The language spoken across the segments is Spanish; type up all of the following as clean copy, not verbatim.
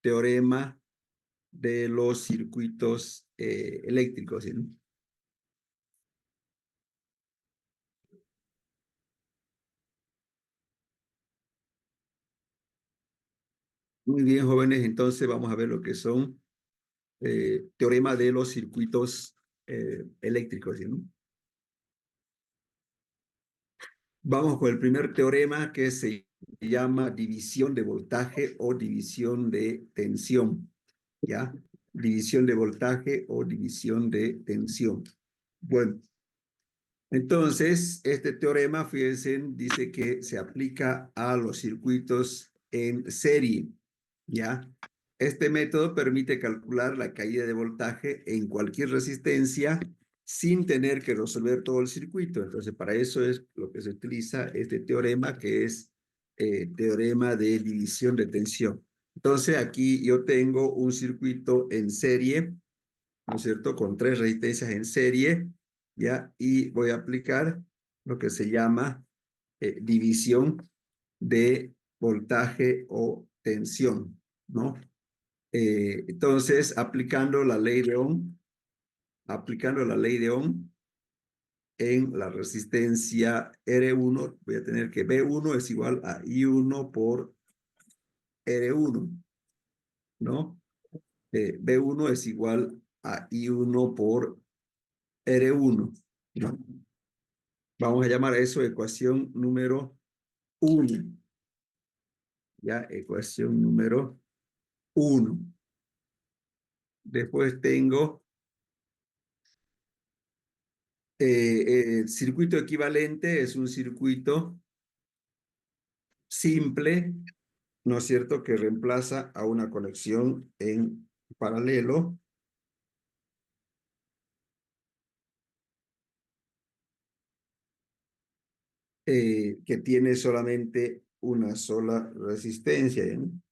teorema de los circuitos eléctricos, ¿sí? Muy bien, jóvenes, entonces vamos a ver lo que son teorema de los circuitos eléctricos, ¿sí? Vamos con el primer teorema que se llama división de voltaje o división de tensión, ¿ya? División de voltaje o división de tensión. Bueno, entonces, este teorema, fíjense, dice que se aplica a los circuitos en serie, ¿ya? Este método permite calcular la caída de voltaje en cualquier resistencia sin tener que resolver todo el circuito. Entonces, para eso es lo que se utiliza este teorema, que es teorema de división de tensión. Entonces, aquí yo tengo un circuito en serie, ¿no es cierto?, con 3 resistencias en serie, ¿ya? Y voy a aplicar lo que se llama división de voltaje o tensión, ¿no? Entonces, aplicando la ley de Ohm en la resistencia R1, voy a tener que B1 es igual a I1 por R1, ¿no? B1 es igual a I1 por R1, ¿no? Vamos a llamar a eso ecuación número 1, ¿ya? Ecuación número 1. Después tengo el circuito equivalente, es un circuito simple, ¿no es cierto?, que reemplaza a una conexión en paralelo. Que tiene solamente una sola resistencia, ¿no?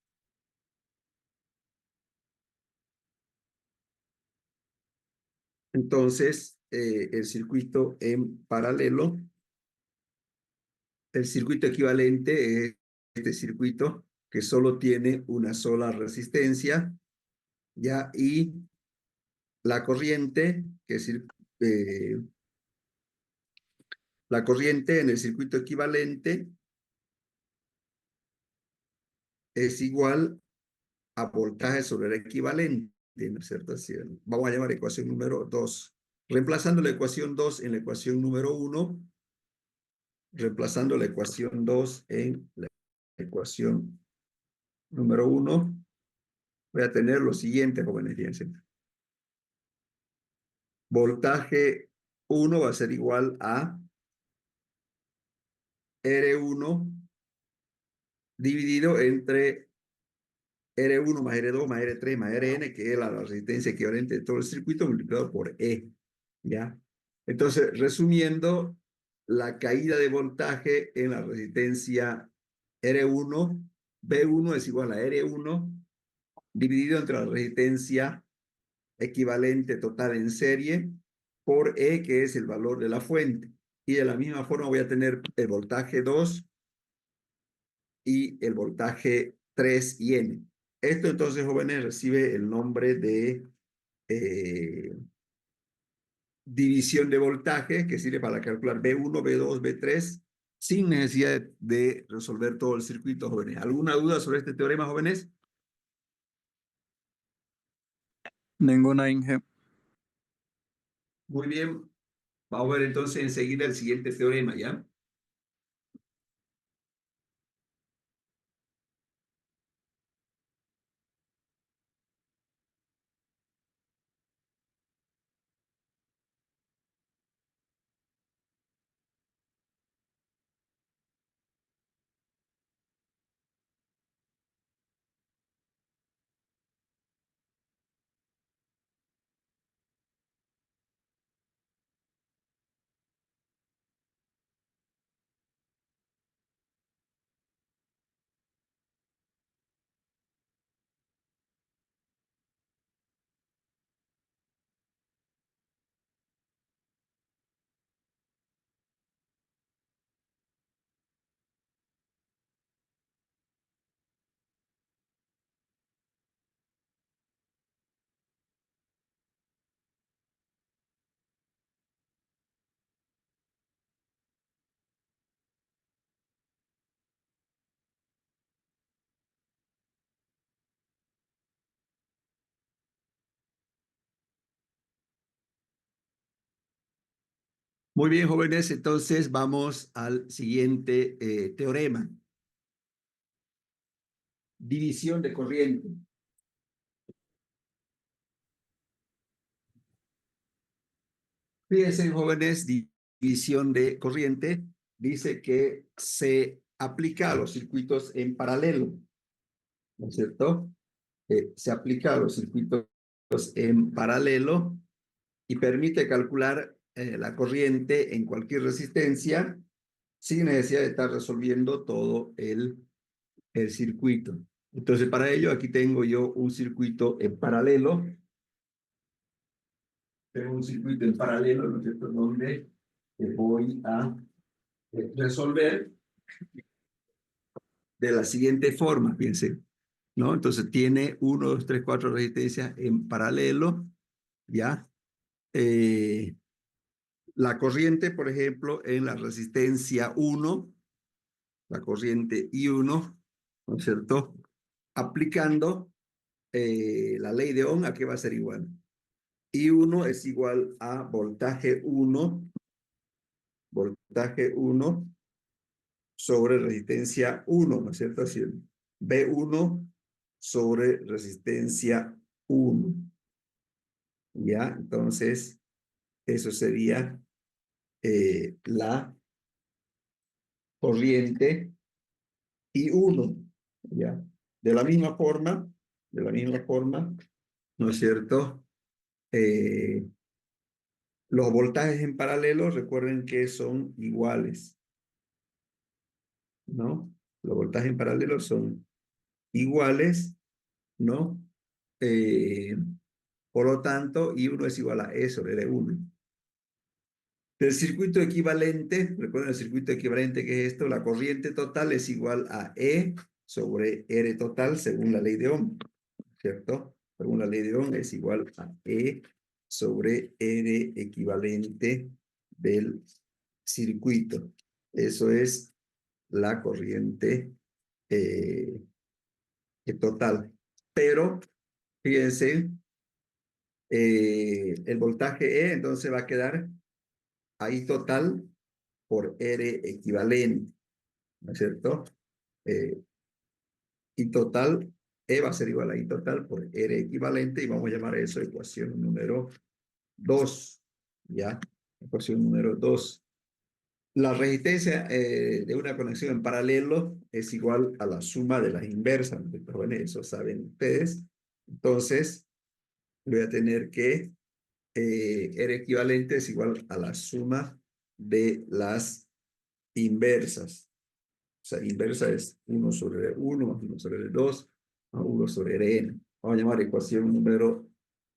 Entonces, el circuito en paralelo, el circuito equivalente es este circuito que solo tiene una sola resistencia, ¿ya? Y la corriente, eh, la corriente en el circuito equivalente es igual a voltaje sobre el equivalente, ¿no es cierto? Así, vamos a llamar ecuación número 2. Reemplazando la ecuación 2 en la ecuación número 1, reemplazando la ecuación 2 en la ecuación número 1, voy a tener lo siguiente, jóvenes, fíjense. Voltaje 1 va a ser igual a R1 dividido entre R1 más R2 más R3 más Rn, que es la resistencia equivalente de todo el circuito, multiplicado por E, ¿ya? Entonces, resumiendo, la caída de voltaje en la resistencia R1, B1 es igual a R1 dividido entre la resistencia equivalente total en serie por E, que es el valor de la fuente. Y de la misma forma voy a tener el voltaje 2 y el voltaje 3 y N. Esto entonces, jóvenes, recibe el nombre de división de voltaje, que sirve para calcular B1, B2, B3, sin necesidad de resolver todo el circuito, jóvenes. ¿Alguna duda sobre este teorema, jóvenes? Ninguna, Inge. Muy bien. Vamos a ver entonces enseguida el siguiente teorema, ¿ya? Muy bien, jóvenes, entonces vamos al siguiente teorema. División de corriente. Fíjense, jóvenes, división de corriente dice que se aplica a los circuitos en paralelo, ¿no es cierto? Se aplica a los circuitos en paralelo y permite calcular la corriente en cualquier resistencia sin necesidad de estar resolviendo todo el circuito. Entonces, para ello, aquí tengo yo un circuito en paralelo. Tengo un circuito en paralelo, ¿no es cierto?, donde voy a resolver de la siguiente forma, fíjense, ¿no? Entonces, tiene 1, 2, 3, 4 resistencias en paralelo, ¿ya? La corriente, por ejemplo, en la resistencia 1, la corriente I1, ¿no es cierto? Aplicando la ley de Ohm, ¿a qué va a ser igual? I1 es igual a voltaje 1 sobre resistencia 1, ¿no es cierto? Así, B1 sobre resistencia 1, ¿ya? Entonces, eso sería la corriente I1, ¿ya? De la misma forma, ¿no es cierto? Eh, los voltajes en paralelo, recuerden que son iguales, ¿no? Los voltajes en paralelo son iguales, ¿no? Eh, por lo tanto, I1 es igual a E sobre R1. El circuito equivalente, recuerden el circuito equivalente que es esto, la corriente total es igual a E sobre R total según la ley de Ohm, ¿cierto? Según la ley de Ohm es igual a E sobre R equivalente del circuito. Eso es la corriente eh, total. Pero, fíjense, el voltaje E entonces va a quedar ahí total por R equivalente, ¿no es cierto? Eh, I total, E va a ser igual a I total por R equivalente y vamos a llamar eso ecuación número 2, ¿ya? Ecuación número 2. La resistencia de una conexión en paralelo es igual a la suma de las inversas, bueno, eso saben ustedes. Entonces, voy a tener que R equivalente es igual a la suma de las inversas. O sea, inversa es 1 sobre 1 más 1 sobre 2 más 1 sobre n. Vamos a llamar ecuación número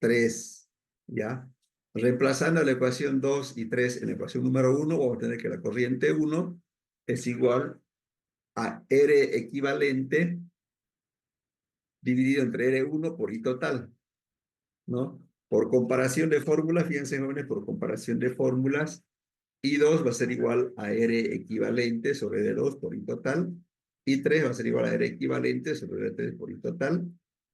3, ¿ya? Reemplazando la ecuación 2 y 3 en la ecuación número 1, vamos a tener que la corriente 1 es igual a R equivalente dividido entre R1 por I total, ¿no? Por comparación de fórmulas, fíjense, jóvenes, por comparación de fórmulas, I2 va a ser igual a R equivalente sobre D2 por I total. I3 va a ser igual a R equivalente sobre D3 por I total.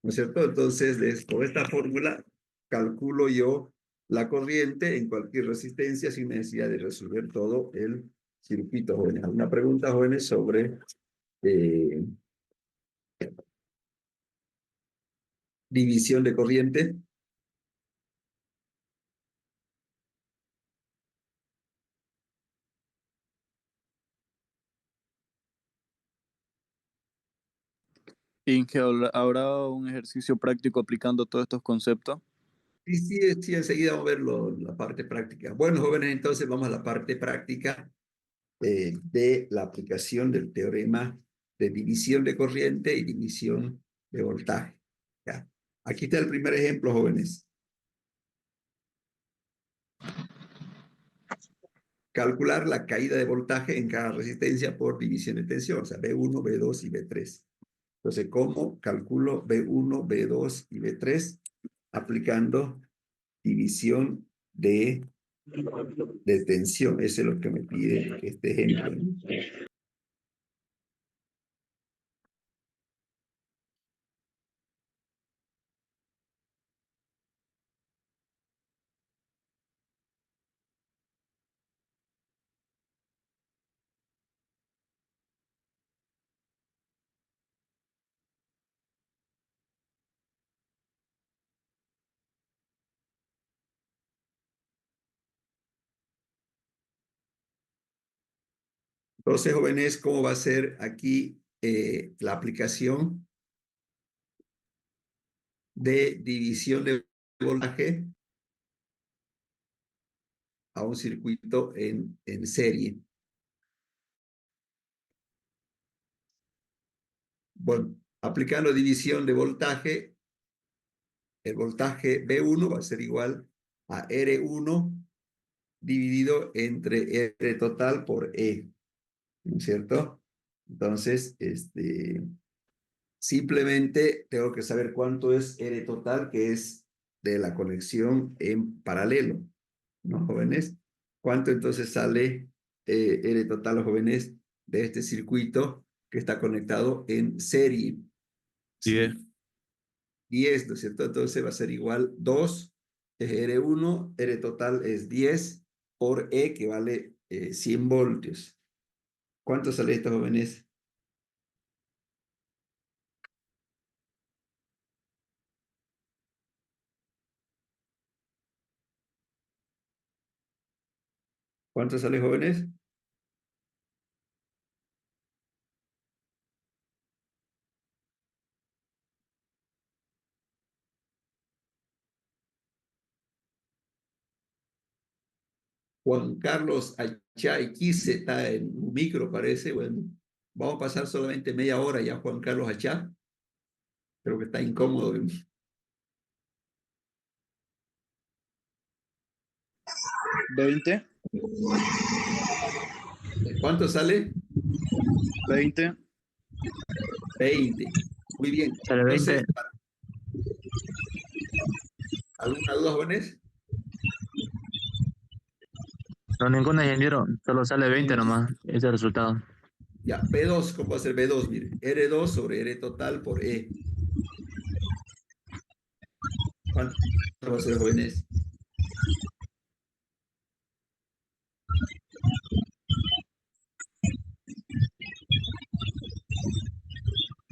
¿No es cierto? Entonces, con esta fórmula, calculo yo la corriente en cualquier resistencia sin necesidad de resolver todo el circuito, jóvenes. ¿Alguna pregunta, jóvenes, sobre división de corriente? Inge, ¿habrá un ejercicio práctico aplicando todos estos conceptos? Sí, sí, sí, enseguida vamos a ver la parte práctica. Bueno, jóvenes, entonces vamos a la parte práctica de la aplicación del teorema de división de corriente y división de voltaje. ¿Ya? Aquí está el primer ejemplo, jóvenes. Calcular la caída de voltaje en cada resistencia por división de tensión, o sea, B1, B2 y B3. Entonces, ¿cómo calculo B1, B2 y B3? Aplicando división de tensión. Ese es lo que me pide este ejemplo, ¿no? Entonces, jóvenes, ¿cómo va a ser aquí la aplicación de división de voltaje a un circuito en serie? Bueno, aplicando división de voltaje, el voltaje V1 va a ser igual a R1 dividido entre R total por E, ¿no es cierto? Entonces, simplemente tengo que saber cuánto es R total, que es de la conexión en paralelo, ¿no, jóvenes? ¿Cuánto entonces sale R total, jóvenes, de este circuito que está conectado en serie? 10. Sí, 10, ¿no es cierto? Entonces va a ser igual 2 es R1, R total es 10 por E, que vale 100 voltios. ¿Cuánto sale esto, jóvenes? ¿Cuánto sale, jóvenes? Juan Carlos Achá está en un micro, parece. Bueno, vamos a pasar solamente media hora ya, Juan Carlos Achá. Creo que está incómodo. 20. ¿Cuánto sale? 20. 20. Muy bien. Sale 20. Entonces, ¿alguna duda, jóvenes? No, ningún ingeniero. Solo sale 20 nomás. Ese es el resultado. Ya, B2, ¿cómo va a ser B2? Mire, R2 sobre R total por E. ¿Cuánto va a ser, jóvenes?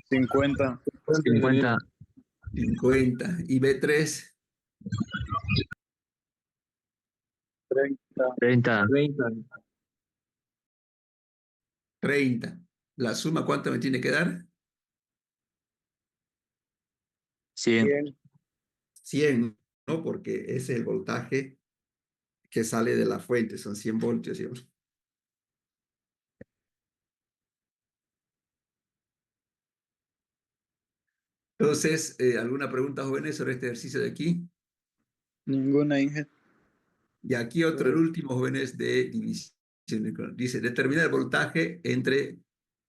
50. 50. 50. ¿Y B3? 30. 30. 30. ¿La suma cuánto me tiene que dar? 100. 100. 100, ¿no? Porque ese es el voltaje que sale de la fuente, son 100 voltios, ¿sí? Entonces, ¿alguna pregunta, jóvenes, sobre este ejercicio de aquí? Ninguna, Inge. Y aquí otro, el último, jóvenes, de división. Dice, determina el voltaje entre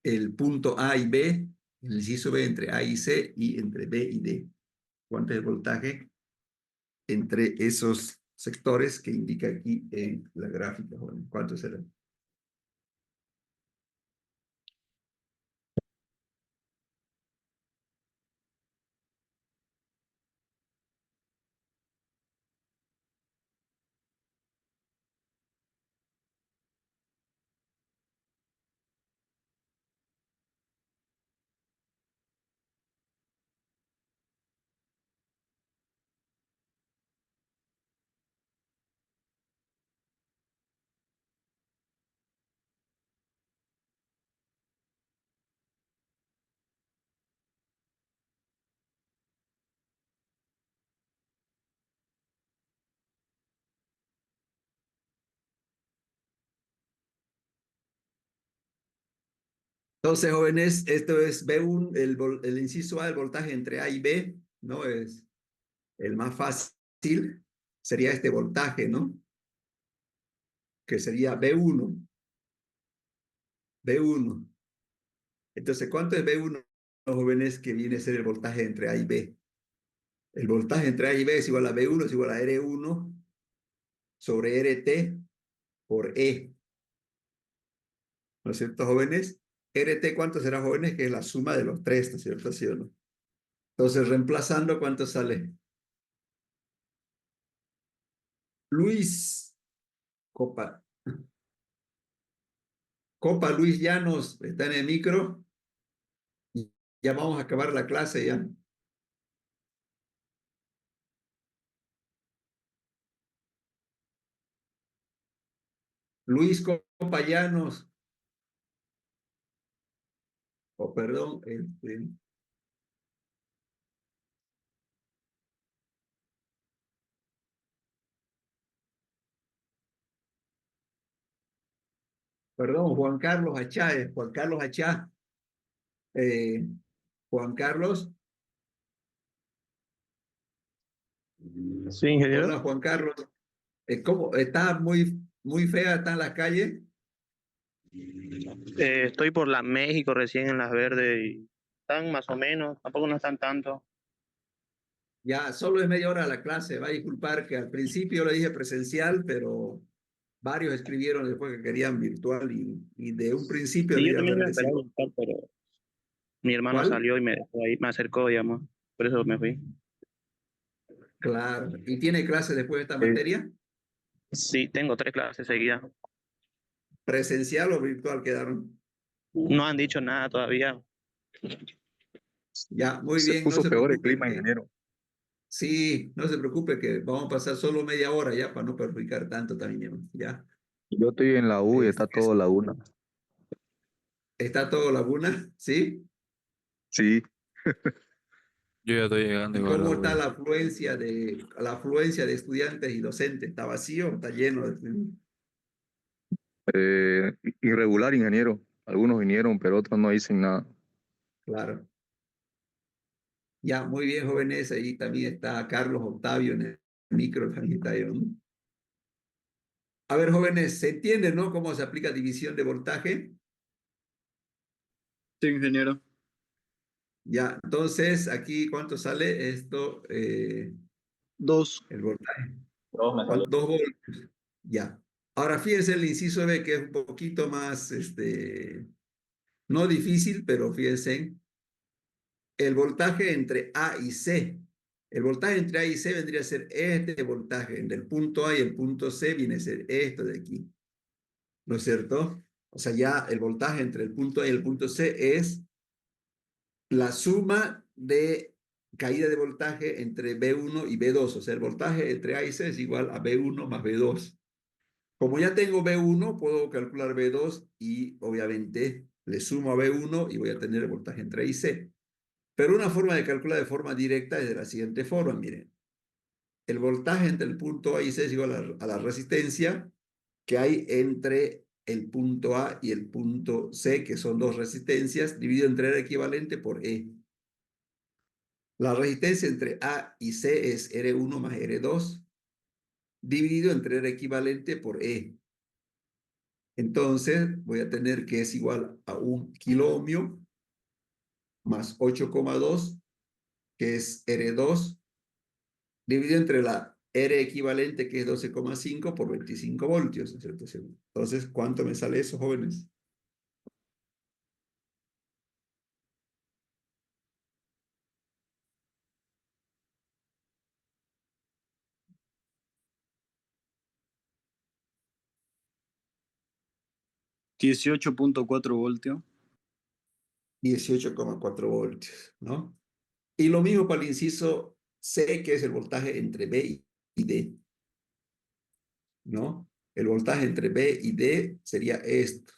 el punto A y B, el inciso B entre A y C y entre B y D. ¿Cuánto es el voltaje entre esos sectores que indica aquí en la gráfica, jóvenes? ¿Cuánto será? Entonces, jóvenes, esto es B1, el inciso A, el voltaje entre A y B, ¿no? Es el más fácil, sería este voltaje, ¿no? Que sería B1. B1. Entonces, ¿cuánto es B1, jóvenes, que viene a ser el voltaje entre A y B? El voltaje entre A y B es igual a B1, es igual a R1 sobre RT por E. ¿No es cierto, jóvenes? RT, ¿cuánto será, jóvenes? Que es la suma de los tres, ¿no es cierto? ¿Sí o no? Entonces, reemplazando, ¿cuánto sale? Luis Copa. Copa Luis Llanos está en el micro. Ya vamos a acabar la clase ya. Luis Copa Llanos. o perdón, perdón, Juan Carlos Achá, Juan Carlos Achá, eh, Juan Carlos, Sí, ingeniero. hola Juan Carlos, ¿cómo? ¿Está muy fea, está en la calle? Estoy por la México recién en Las Verdes y están más o menos, tampoco no están tanto. Ya, solo es media hora la clase, va a disculpar que al principio le dije presencial, pero varios escribieron después que querían virtual y de un principio Sí, yo debía también haber me esperaba decidido. buscar, pero mi hermano ¿Cuál? salió y me dejó ahí, me acercó, digamos. Por eso me fui. Claro. ¿Y tiene clase después de esta Eh, materia? Sí, tengo 3 clases seguidas. ¿Presencial o virtual quedaron? No han dicho nada todavía. Ya, muy Se bien, no puso se peor el preocupe clima, que ingeniero. sí, no se preocupe que vamos a pasar solo media hora ya para no perjudicar tanto también, ya. Yo estoy en la U y está todo laguna. ¿Está todo laguna? ¿Sí? Sí, Yo ya estoy llegando ¿Y igual a la cómo U está ya. la afluencia de estudiantes y docentes? ¿Está vacío? ¿Está lleno? irregular, ingeniero. Algunos vinieron, pero otros no dicen nada. Claro. Ya, muy bien, jóvenes. Ahí también está Carlos Octavio en el micro, también está ahí, ¿no? A ver, jóvenes, ¿se entiende, no? ¿Cómo se aplica división de voltaje? Sí, ingeniero. Ya, entonces, aquí, ¿cuánto sale esto? 2. El voltaje. Todos me salió. 2 voltios. Ya. Ahora, fíjense el inciso B, que es un poquito más, no difícil, pero fíjense, el voltaje entre A y C. El voltaje entre A y C vendría a ser este voltaje. Entre el punto A y el punto C viene a ser esto de aquí. ¿No es cierto? O sea, ya el voltaje entre el punto A y el punto C es la suma de caída de voltaje entre B1 y B2. O sea, el voltaje entre A y C es igual a B1 más B2. Como ya tengo B1, puedo calcular B2 y obviamente le sumo a B1 y voy a tener el voltaje entre A y C. Pero una forma de calcular de forma directa es de la siguiente forma, miren. El voltaje entre el punto A y C es igual a la resistencia que hay entre el punto A y el punto C, que son dos resistencias, dividido entre R equivalente por E. La resistencia entre A y C es R1 más R2, dividido entre R equivalente por E. Entonces, voy a tener que es igual a 1 kilo ohmio más 8,2, que es R2, dividido entre la R equivalente, que es 12,5 por 25 voltios. Entonces, ¿cuánto me sale eso, jóvenes? 18.4 voltios. 18,4 voltios, ¿no? Y lo mismo para el inciso C, que es el voltaje entre B y D, ¿no? El voltaje entre B y D sería esto.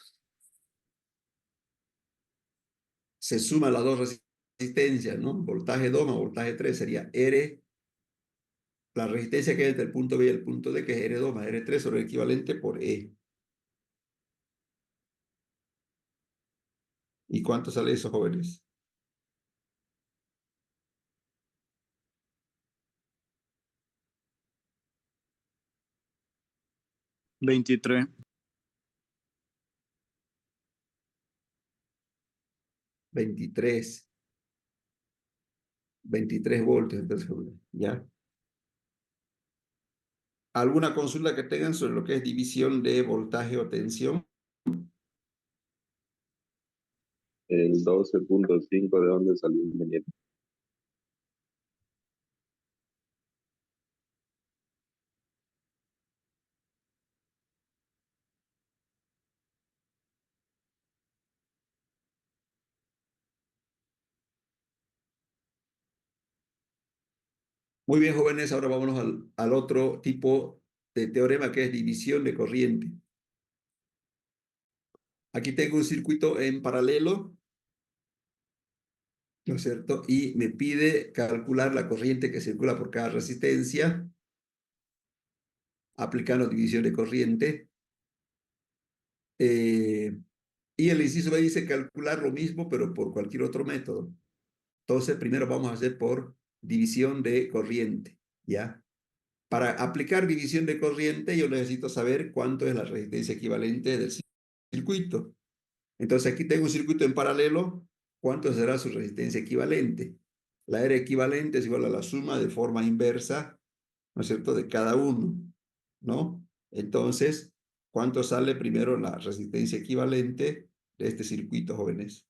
Se suman las dos resistencias, ¿no? Voltaje 2 más voltaje 3 sería R, la resistencia que hay entre el punto B y el punto D, que es R2 más R3 sobre el equivalente por E. ¿Y cuánto sale eso, jóvenes? 23. 23. 23 voltios, entonces, ¿ya? ¿Alguna consulta que tengan sobre lo que es división de voltaje o tensión? El 12.5, ¿de dónde salió el ingeniero? Muy bien, jóvenes, ahora vámonos al otro tipo de teorema que es división de corriente. Aquí tengo un circuito en paralelo ¿no es cierto? Y me pide calcular la corriente que circula por cada resistencia, aplicando división de corriente. Y el inciso B dice calcular lo mismo, pero por cualquier otro método. Entonces, primero vamos a hacer por división de corriente, ¿ya? Para aplicar división de corriente, yo necesito saber cuánto es la resistencia equivalente del circuito. Entonces, aquí tengo un circuito en paralelo. ¿Cuánto será su resistencia equivalente? La R equivalente es igual a la suma de forma inversa, ¿no es cierto?, de cada uno, ¿no? Entonces, ¿cuánto sale primero la resistencia equivalente de este circuito, jóvenes?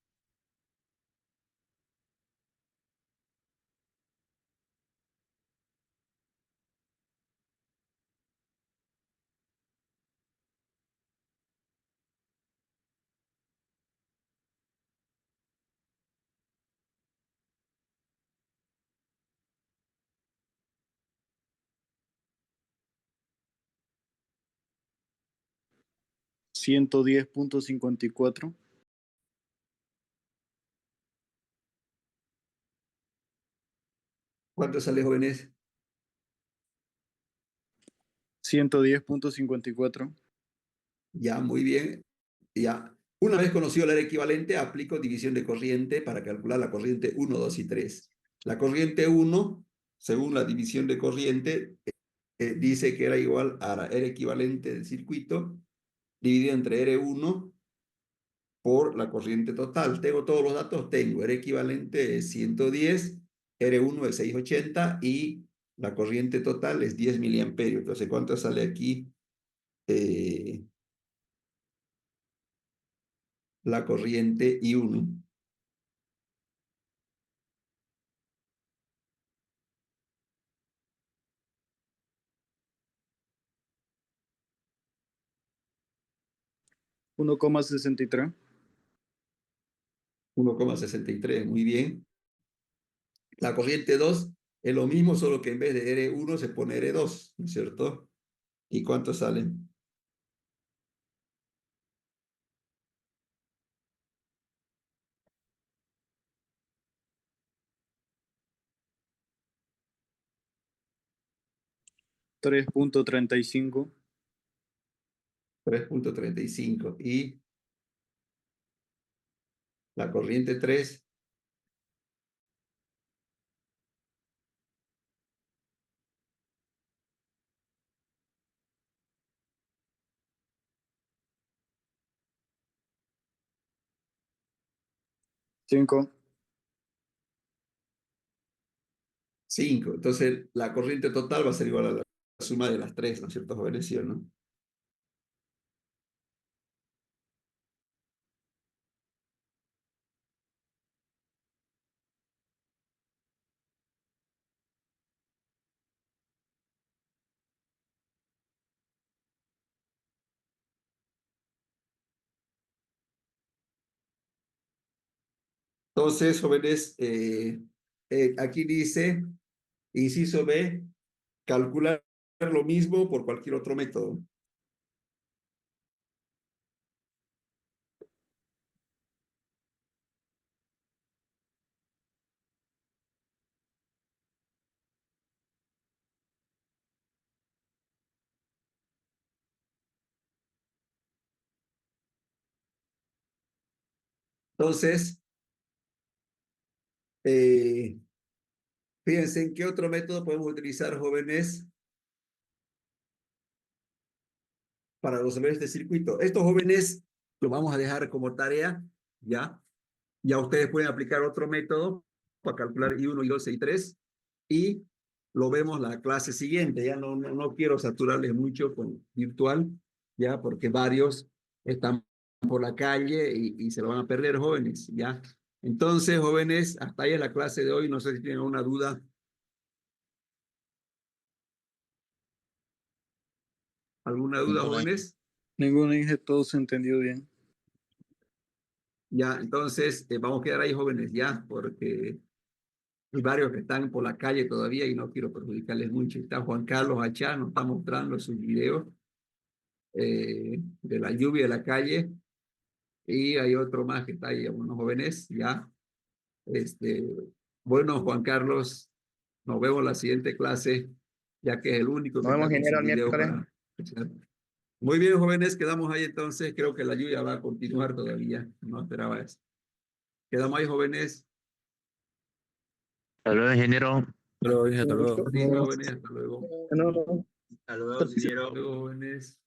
$110.54. ¿Cuánto sale, jóvenes? 110.54. Ya, muy bien. Ya. Una vez conocido el área equivalente, aplico división de corriente para calcular la corriente 1, 2 y 3. La corriente 1, según la división de corriente, dice que era igual a la R equivalente del circuito, dividido entre R1 por la corriente total. ¿Tengo todos los datos? Tengo. R equivalente es 110, R1 es 680 y la corriente total es 10 miliamperios. Entonces, ¿cuánto sale aquí? La corriente I1. $1,63. 1,63, muy bien. La corriente 2 es lo mismo, solo que en vez de R1 se pone R2, ¿no es cierto? ¿Y cuánto salen? $3.35. 3,35. Y la corriente 3, $5. 5. Entonces, la corriente total va a ser igual a la suma de las tres, ¿no es cierto, jóvenes? ¿Sí o no? Entonces, jóvenes, aquí dice, inciso B, calcular lo mismo por cualquier otro método. Entonces, fíjense en qué otro método podemos utilizar, jóvenes, para resolver este circuito. Estos jóvenes lo vamos a dejar como tarea, ¿ya? Ya ustedes pueden aplicar otro método para calcular I1, I2, I3 y lo vemos la clase siguiente. Ya no quiero saturarles mucho con virtual, ya, porque varios están por la calle y se lo van a perder, jóvenes, ¿ya? Entonces, jóvenes, hasta ahí es la clase de hoy. No sé si tienen alguna duda. ¿Alguna duda, jóvenes? Ningún Inge, todo se entendió bien. Ya, entonces vamos a quedar ahí, jóvenes, ya, porque hay varios que están por la calle todavía y no quiero perjudicarles mucho. Está Juan Carlos Achá, nos está mostrando sus videos de la lluvia de la calle, y hay otro más que está ahí, unos jóvenes, ya. Bueno, Juan Carlos, nos vemos la siguiente clase, ya que es el único que Nos vemos, está con su ingeniero, el video miércoles. para... Muy bien, jóvenes, quedamos ahí entonces. Creo que la lluvia va a continuar todavía. No esperaba eso. Quedamos ahí, jóvenes. Hasta luego, ingeniero. Hasta luego, hasta luego. Sí, jóvenes, hasta luego. No. Hasta luego, jóvenes.